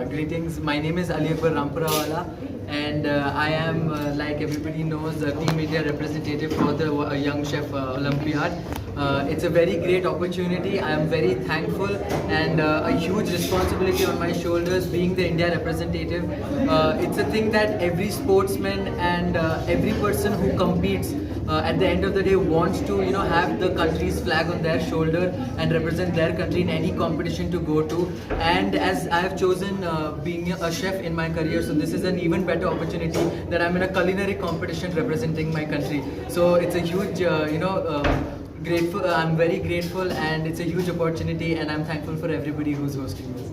Greetings. My name is Ali Akbar Rampurawala, and I am, like everybody knows, Team India representative for the Young Chef Olympiad. It's a very great opportunity. I am very thankful, and a huge responsibility on my shoulders being the India representative. It's a thing that every sportsman and every person who competes at the end of the day wants to have the country's flag on their shoulder and represent their country in any competition to go to. And as I have chosen being a chef in my career, so this is an even better opportunity that I'm in a culinary competition representing my country. So it's a huge grateful. I'm very grateful, and it's a huge opportunity, and I'm thankful for everybody who's hosting this.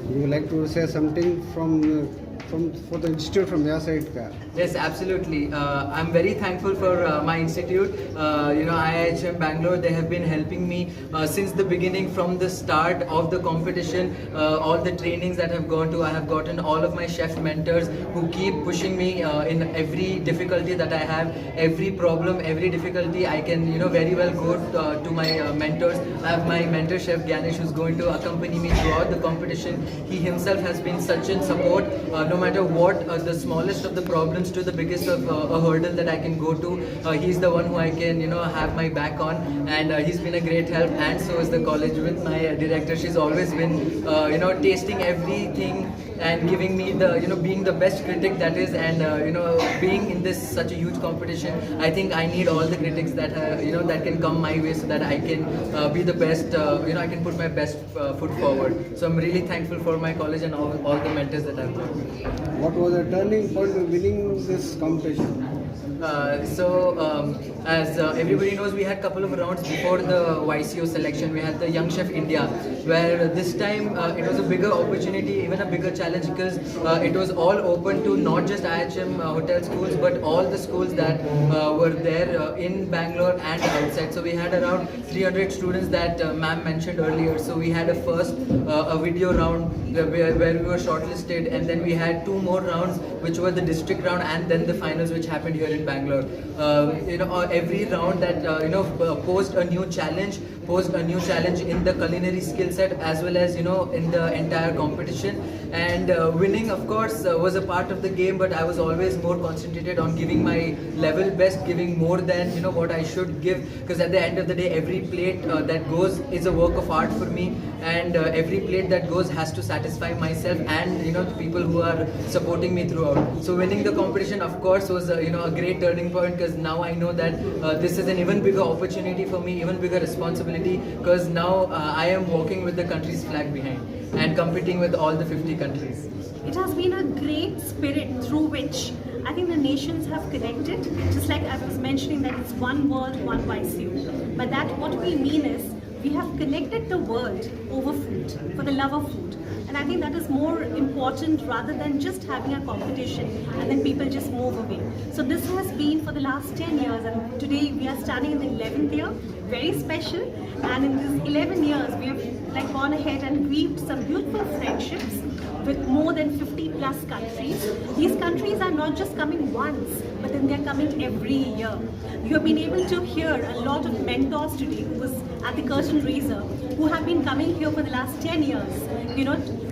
Would you like to say something for the institute from your side? Yes, absolutely. I'm very thankful for my institute. IIHM Bangalore, they have been helping me since the beginning, from the start of the competition. All the trainings that I've gone to, I have gotten all of my chef mentors who keep pushing me in every difficulty that I have, every problem, every difficulty. I can very well go to my mentors. I have my mentor Chef Ganesh, who's going to accompany me throughout the competition. He himself has been such in support. No matter what, the smallest of the problems to the biggest of a hurdle that I can go to, he's the one who I can have my back on, and he's been a great help. And so is the college with my director. She's always been tasting everything and giving me the being the best critic that is, and being in this such a huge competition. I think I need all the critics that that can come my way, so that I can be the best. I can put my best foot forward. So I'm really thankful for my college and all the mentors that I've got. What was the turning point of winning this competition? As everybody knows, we had a couple of rounds before the YCO selection. We had the Young Chef India, where this time it was a bigger opportunity, even a bigger challenge, because it was all open to not just IHM hotel schools, but all the schools that were there in Bangalore and outside. So we had around 300 students that ma'am mentioned earlier. So we had a video round where we were shortlisted, and then we had 2 more rounds, which were the district round and then the finals, which happened here in Bangalore. Every round that posed a new challenge in the culinary skill set, as well as in the entire competition. And winning, of course, was a part of the game, but I was always more concentrated on giving my level best, giving more than what I should give, because at the end of the day, every plate that goes is a work of art for me, and every plate that goes has to satisfy myself and the people who are supporting me throughout. So winning the competition, of course, was a great turning point, because now I know that this is an even bigger opportunity for me, even bigger responsibility, because now I am walking with the country's flag behind and competing with all the 50 countries. It has been a great spirit through which I think the nations have connected, just like I was mentioning that it's one world, one YCO. But that what we mean is we have connected the world over food, for the love of food. And I think that is more important rather than just having a competition and then people just move away. So this has been for the last 10 years, and today we are standing in the 11th year, very special. And in these 11 years, we have gone ahead and weaved some beautiful friendships with more than 50 plus countries. These countries are not just coming once, but then they're coming every year. You have been able to hear a lot of mentors today who was at the curtain raiser, who have been coming here for the last 10 years,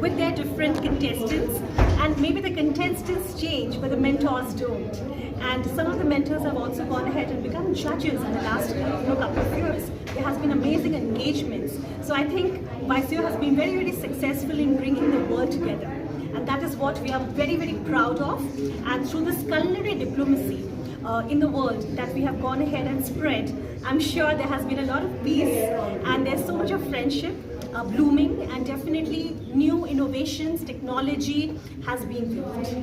with their different contestants. And maybe the contestants change, but the mentors don't. And some of the mentors have also gone ahead and become judges in the last couple of years. There has been amazing engagements. So I think YCO has been very, very successful in bringing the world together. And that is what we are very, very proud of. And through this culinary diplomacy in the world that we have gone ahead and spread, I'm sure there has been a lot of peace, and there's so much of friendship blooming, and definitely new innovations, technology has been built.